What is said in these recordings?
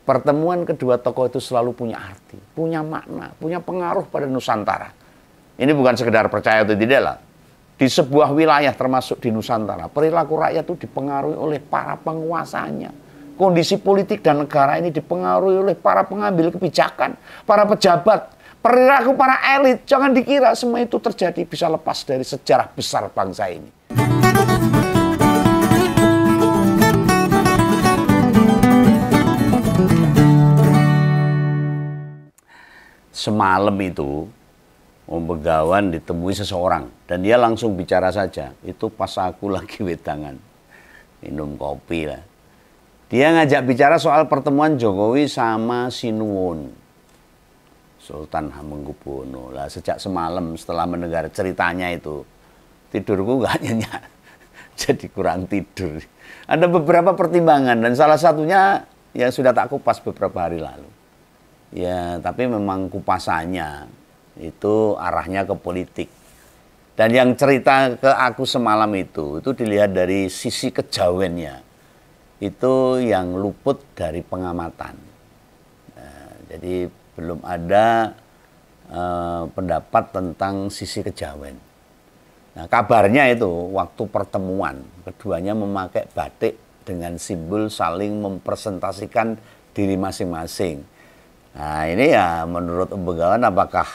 Pertemuan kedua tokoh itu selalu punya arti, punya makna, punya pengaruh pada Nusantara. Ini bukan sekedar percaya atau tidak lah. Di sebuah wilayah termasuk di Nusantara, perilaku rakyat itu dipengaruhi oleh para penguasanya. Kondisi politik dan negara ini dipengaruhi oleh para pengambil kebijakan, para pejabat, perilaku para elit. Jangan dikira semua itu terjadi bisa lepas dari sejarah besar bangsa ini. Semalam itu Om Begawan ditemui seseorang dan dia langsung bicara saja. Itu pas aku lagi wedangan minum kopi lah. Dia ngajak bicara soal pertemuan Jokowi sama Sinuwun, Sultan Hamengkubuwono. Lah sejak semalam setelah mendengar ceritanya itu tidurku gak nyenyak, jadi kurang tidur. Ada beberapa pertimbangan dan salah satunya yang sudah tak kupas beberapa hari lalu. Ya, tapi memang kupasannya itu arahnya ke politik. Dan yang cerita ke aku semalam itu dilihat dari sisi kejawennya. Itu yang luput dari pengamatan. Nah, jadi belum ada pendapat tentang sisi kejawen. Nah, kabarnya itu waktu pertemuan keduanya memakai batik dengan simbol saling mempresentasikan diri masing-masing. Nah ini ya menurut Om Begawan apakah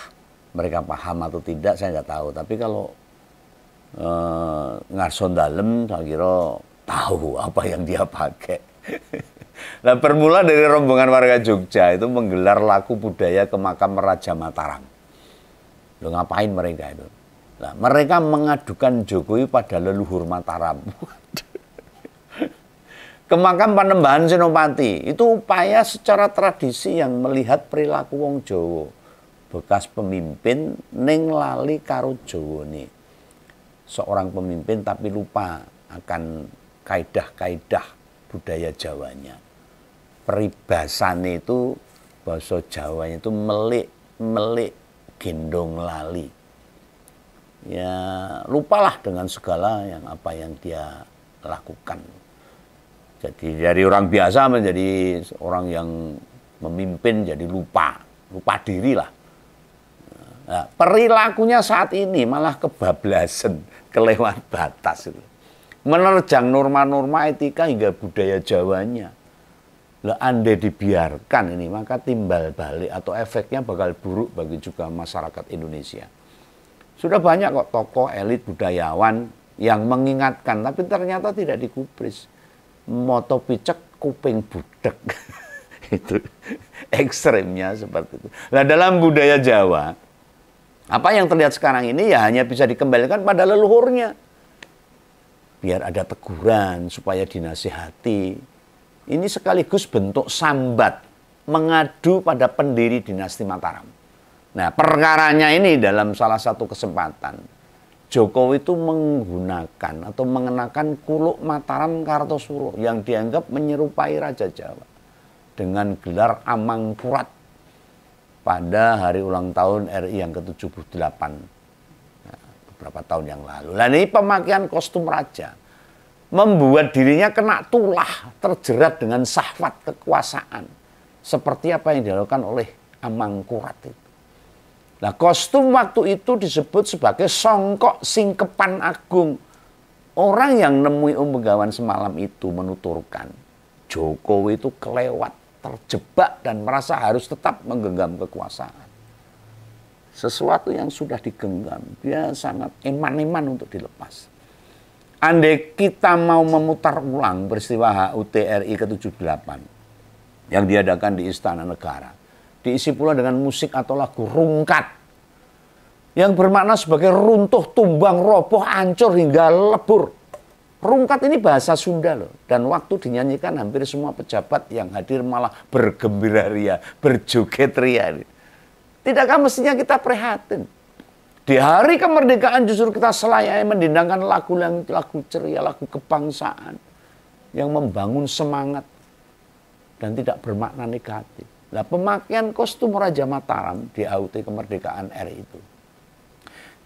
mereka paham atau tidak saya nggak tahu. Tapi kalau ngarson dalem saya kira tahu apa yang dia pakai. Nah bermula dari rombongan warga Jogja itu menggelar laku budaya ke makam Raja Mataram. Loh ngapain mereka itu? Nah, mereka mengadukan Jokowi pada leluhur Mataram. Ke makam Panembahan Senopati itu upaya secara tradisi yang melihat perilaku wong Jawa bekas pemimpin ning lali karo Jawane. Seorang pemimpin tapi lupa akan kaidah-kaidah budaya Jawanya. Peribasane itu bahasa Jawanya itu melik gendong lali. Ya lupalah dengan segala yang apa yang dia lakukan. Jadi dari orang biasa menjadi orang yang memimpin jadi lupa diri lah. Nah, perilakunya saat ini malah kebablasan, kelewat batas itu. Menerjang norma-norma etika hingga budaya Jawanya. Lah andai dibiarkan ini maka timbal balik atau efeknya bakal buruk bagi juga masyarakat Indonesia. Sudah banyak kok tokoh elit budayawan yang mengingatkan tapi ternyata tidak digubris. Moto picek kuping budek. Itu ekstremnya seperti itu. Nah dalam budaya Jawa apa yang terlihat sekarang ini ya hanya bisa dikembalikan pada leluhurnya biar ada teguran supaya dinasihati. Ini sekaligus bentuk sambat mengadu pada pendiri dinasti Mataram. Nah perkaranya ini dalam salah satu kesempatan Jokowi itu menggunakan atau mengenakan kuluk Mataram Kartosuro yang dianggap menyerupai Raja Jawa dengan gelar Amangkurat pada hari ulang tahun RI yang ke-78 beberapa tahun yang lalu. Nah ini pemakaian kostum raja membuat dirinya kena tulah terjerat dengan syahwat kekuasaan seperti apa yang dilakukan oleh Amangkurat itu. Nah kostum waktu itu disebut sebagai songkok singkepan agung. Orang yang nemui Om Begawan semalam itu menuturkan Jokowi itu kelewat, terjebak dan merasa harus tetap menggenggam kekuasaan. Sesuatu yang sudah digenggam, dia sangat eman-eman untuk dilepas. Andai kita mau memutar ulang peristiwa HUT RI ke-78 yang diadakan di Istana Negara, diisi pula dengan musik atau lagu rungkat yang bermakna sebagai runtuh, tumbang, roboh, hancur hingga lebur. Rungkat ini bahasa Sunda loh, dan waktu dinyanyikan hampir semua pejabat yang hadir malah bergembira ria, berjoget ria. Tidakkah mestinya kita prihatin? Di hari kemerdekaan justru kita selayaknya mendendangkan lagu ceria, lagu kebangsaan yang membangun semangat dan tidak bermakna negatif. Nah, pemakaian kostum Raja Mataram di HUT kemerdekaan RI itu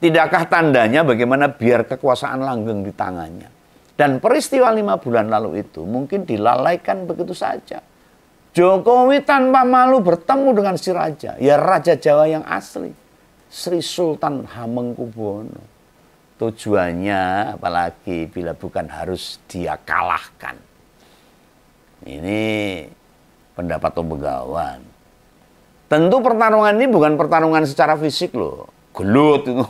tidakkah tandanya bagaimana biar kekuasaan langgeng di tangannya? Dan peristiwa 5 bulan lalu itu mungkin dilalaikan begitu saja. Jokowi tanpa malu bertemu dengan si raja. Ya Raja Jawa yang asli. Sri Sultan Hamengkubuwono. Tujuannya apalagi bila bukan harus dia kalahkan. Ini pendapat Om Begawan. Tentu pertarungan ini bukan pertarungan secara fisik loh. Gelut itu,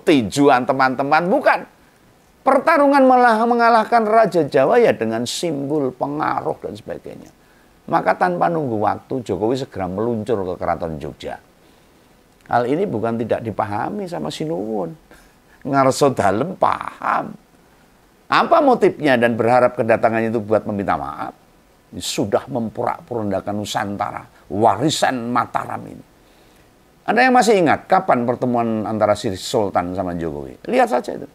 tinjuan teman-teman. Bukan. Pertarungan malah mengalahkan Raja Jawa ya dengan simbol, pengaruh dan sebagainya. Maka tanpa nunggu waktu, Jokowi segera meluncur ke Keraton Jogja. Hal ini bukan tidak dipahami sama Sinuwun. Ngarso dalem paham. Apa motifnya dan berharap kedatangannya itu buat meminta maaf. Sudah memporak-porandakan Nusantara, warisan Mataram ini. Ada yang masih ingat kapan pertemuan antara Sri Sultan sama Jokowi? Lihat saja itu.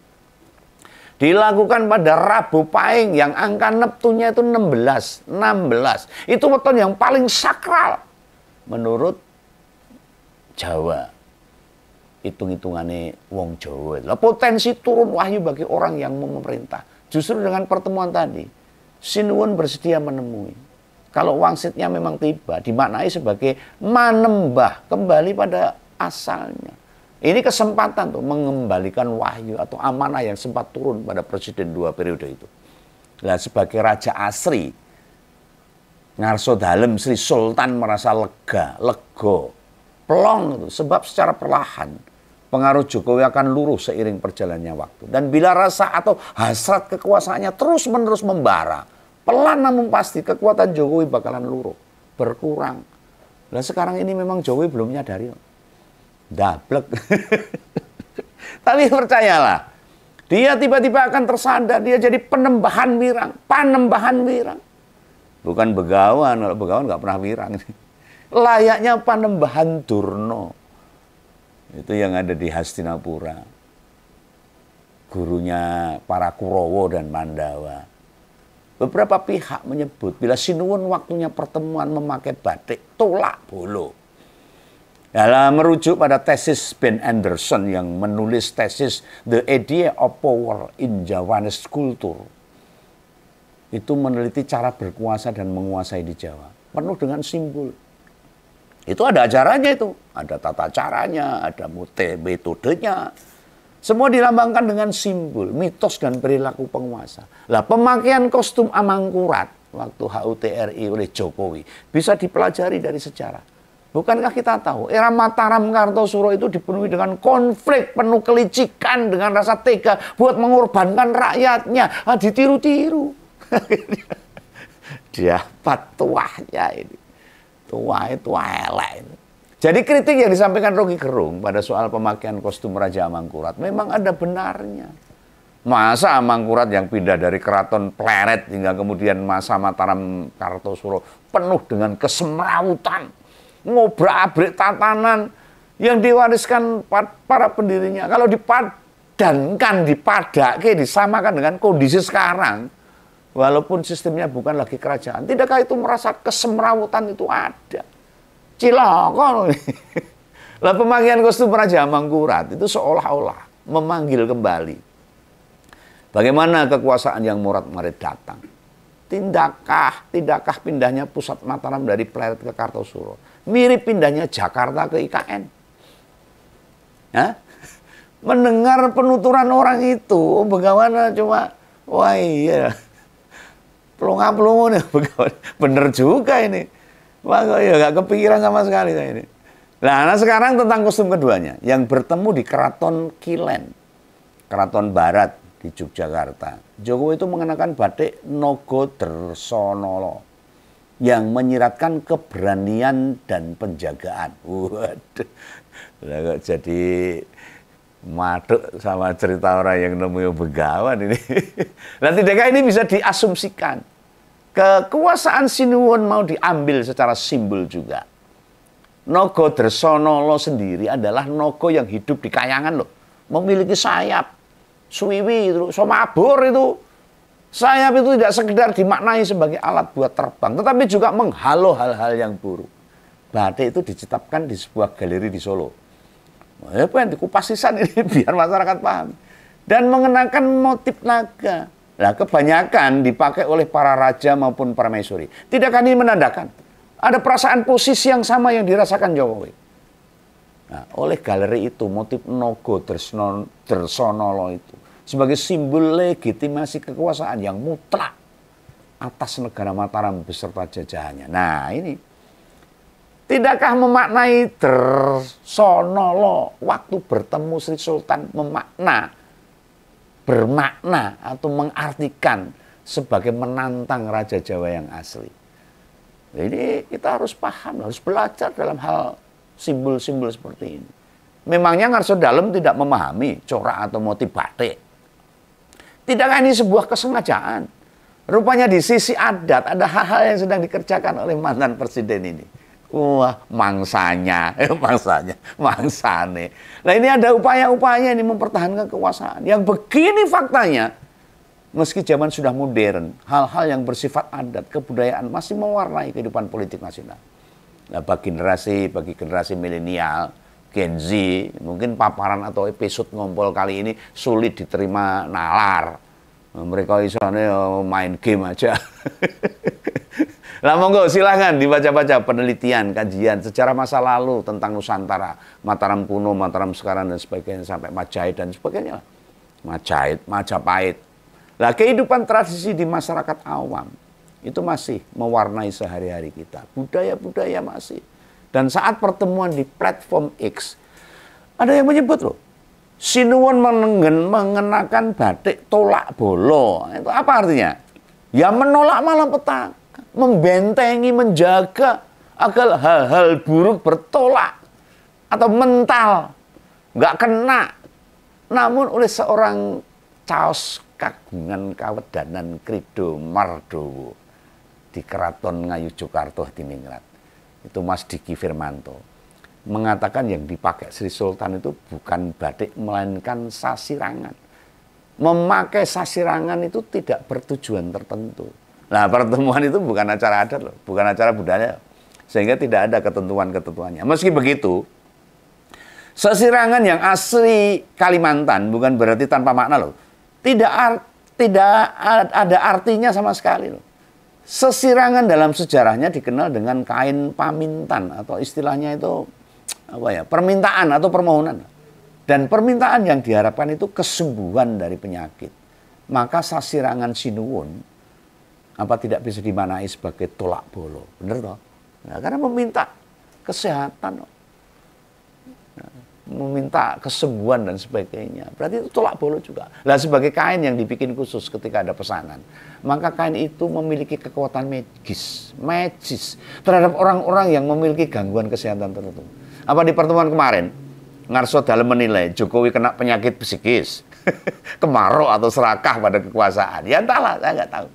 Dilakukan pada Rabu Pahing yang angka Neptunnya itu 16. Itu weton yang paling sakral menurut Jawa. Hitung-hitungannya wong Jawa. Lah potensi turun wahyu bagi orang yang mau memerintah. Justru dengan pertemuan tadi, Sinuwun bersedia menemui. Kalau wangsitnya memang tiba, dimaknai sebagai manembah kembali pada asalnya. Ini kesempatan tuh mengembalikan wahyu atau amanah yang sempat turun pada presiden 2 periode itu. Nah, sebagai raja asri, ngarso dalem Sri Sultan merasa lega, plong itu. Sebab secara perlahan pengaruh Jokowi akan luruh seiring perjalannya waktu. Dan bila rasa atau hasrat kekuasaannya terus-menerus membara, pelan namun pasti kekuatan Jokowi bakalan luruh, berkurang. Nah sekarang ini memang Jokowi belum menyadari. Dablek. Tapi percayalah, dia tiba-tiba akan tersadar, dia jadi panembahan wirang. Bukan Begawan, kalau Begawan nggak pernah wirang. Layaknya panembahan Durna. Itu yang ada di Hastinapura. Gurunya para Kurawa dan Mandawa. Beberapa pihak menyebut bila Sinuwun waktunya pertemuan memakai batik tolak bolo. Dalam merujuk pada tesis Ben Anderson yang menulis tesis The Idea of Power in Javanese Culture. Itu meneliti cara berkuasa dan menguasai di Jawa. Penuh dengan simbol. Itu ada acaranya itu. Ada tata caranya, ada metodenya. Semua dilambangkan dengan simbol, mitos dan perilaku penguasa. Lah pemakaian kostum Amangkurat waktu HUTRI oleh Jokowi bisa dipelajari dari sejarah. Bukankah kita tahu era Mataram Kartosuro itu dipenuhi dengan konflik, penuh kelicikan, dengan rasa tega buat mengorbankan rakyatnya. Ditiru-tiru. Dia patuahnya ini. Tua elek ini. Jadi kritik yang disampaikan Rocky Gerung pada soal pemakaian kostum Raja Amangkurat memang ada benarnya. Masa Amangkurat yang pindah dari Keraton Pleret hingga kemudian masa Mataram Kartosuro penuh dengan kesemrawutan, ngobrak-abrik tatanan yang diwariskan para pendirinya. Kalau dipadankan, dipadake, disamakan dengan kondisi sekarang, walaupun sistemnya bukan lagi kerajaan, tidakkah itu merasa kesemrawutan itu ada? Cilaka. Lah pemakaian kostum Raja Amangkurat itu seolah-olah memanggil kembali bagaimana kekuasaan yang morat-marit datang. Tidakkah pindahnya pusat Mataram dari Pleret ke Kartosuro mirip pindahnya Jakarta ke IKN? Hah? Mendengar penuturan orang itu, Begawan cuma, wah iya, pelongo-pelongo nih, Begawan. Bener juga ini. Wah, ya gak kepikiran sama sekali saya ini. Nah, sekarang tentang kostum keduanya, yang bertemu di Keraton Kilen, Keraton Barat di Yogyakarta. Jokowi itu mengenakan batik Nogodresanala yang menyiratkan keberanian dan penjagaan. Waduh, kok jadi maduk sama cerita orang yang namanya Begawan ini. Nah, tidakkah ini bisa diasumsikan kekuasaan Sinuwun mau diambil secara simbol juga. Nogodresanala sendiri adalah nogo yang hidup di kayangan loh, memiliki sayap, suwiwi itu, somabur itu. Sayap itu tidak sekedar dimaknai sebagai alat buat terbang, tetapi juga menghalau hal-hal yang buruk. Batik itu diciptakan di sebuah galeri di Solo. Apa yang dikupas sisan ini biar masyarakat paham. Dan mengenakan motif naga. Nah, kebanyakan dipakai oleh para raja maupun permaisuri. Tidakkah ini menandakan Ada perasaan posisi yang sama yang dirasakan Jokowi. Nah, oleh galeri itu, motif Nogo Dresonolo itu sebagai simbol legitimasi kekuasaan yang mutlak atas negara Mataram beserta jajahannya. Nah, ini tidakkah memaknai Dresonolo waktu bertemu Sri Sultan bermakna atau mengartikan sebagai menantang Raja Jawa yang asli. Jadi kita harus paham, harus belajar dalam hal simbol-simbol seperti ini. Memangnya Ngarso Dalem tidak memahami corak atau motif batik? Tidakkah ini sebuah kesengajaan? Rupanya di sisi adat ada hal-hal yang sedang dikerjakan oleh mantan presiden ini. Wah, mangsanya. Nah, ini ada upaya-upaya ini mempertahankan kekuasaan. Yang begini faktanya, meski zaman sudah modern, hal-hal yang bersifat adat, kebudayaan masih mewarnai kehidupan politik nasional. Nah, bagi generasi milenial, Gen Z, mungkin paparan atau episode ngompol kali ini sulit diterima nalar. Mereka istilahnya main game aja. Lah monggo silahkan dibaca-baca penelitian, kajian sejarah masa lalu tentang Nusantara, Mataram kuno, Mataram sekarang dan sebagainya sampai Majapahit dan sebagainya. Majapahit. Nah, kehidupan tradisi di masyarakat awam itu masih mewarnai sehari-hari kita. Budaya-budaya masih. Dan saat pertemuan di platform X, ada yang menyebut loh, Sinuwun mengenakan batik tolak bolo. Itu apa artinya? Ya menolak malapetaka, membentengi, menjaga agar hal-hal buruk bertolak atau mental, nggak kena. Namun oleh seorang Caos Kagungan Kawedanan Krido Mardowo di Keraton Ngayogyakarta Diningrat, itu Mas Diki Firmanto mengatakan yang dipakai Sri Sultan itu bukan batik melainkan sasirangan. Memakai sasirangan itu tidak bertujuan tertentu. Nah, pertemuan itu bukan acara adat loh, bukan acara budaya, sehingga tidak ada ketentuan-ketentuannya. Meski begitu, sasirangan yang asli Kalimantan bukan berarti tanpa makna loh. Tidak ada artinya sama sekali loh. Sesirangan dalam sejarahnya dikenal dengan kain pamintan atau istilahnya itu apa ya, permintaan atau permohonan. Dan permintaan yang diharapkan itu kesembuhan dari penyakit. Maka sasirangan Sinuwun apa tidak bisa dimaknai sebagai tolak bolo? Benar toh? Nah, karena meminta kesehatan, meminta kesembuhan dan sebagainya. Berarti itu tolak bolo juga. Lah sebagai kain yang dibikin khusus ketika ada pesanan, maka kain itu memiliki kekuatan magis terhadap orang-orang yang memiliki gangguan kesehatan tertentu. Apa di pertemuan kemarin Ngarso Dalem menilai Jokowi kena penyakit psikis, kemarau atau serakah pada kekuasaan? Ya entahlah, saya nggak tahu.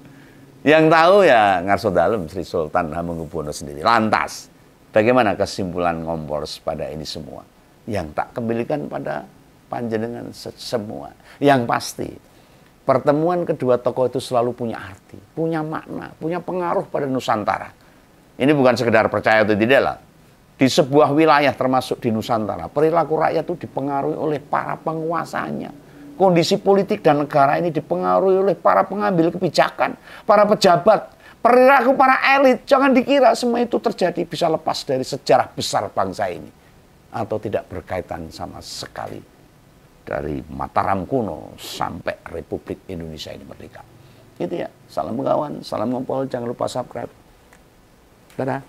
Yang tahu ya Ngarso Dalem, Sri Sultan Hamengkubuwono sendiri. Lantas, bagaimana kesimpulan Ngompors pada ini semua? Yang tak kembalikan pada panjenengan semua. Yang pasti, pertemuan kedua tokoh itu selalu punya arti, punya makna, punya pengaruh pada Nusantara. Ini bukan sekedar percaya atau tidak lah. Di sebuah wilayah termasuk di Nusantara, perilaku rakyat itu dipengaruhi oleh para penguasanya. Kondisi politik dan negara ini dipengaruhi oleh para pengambil kebijakan, para pejabat, perilaku para elit. Jangan dikira semua itu terjadi bisa lepas dari sejarah besar bangsa ini. Atau tidak berkaitan sama sekali dari Mataram kuno sampai Republik Indonesia ini merdeka. Gitu ya. Salam kawan, salam ngompol, jangan lupa subscribe. Dadah.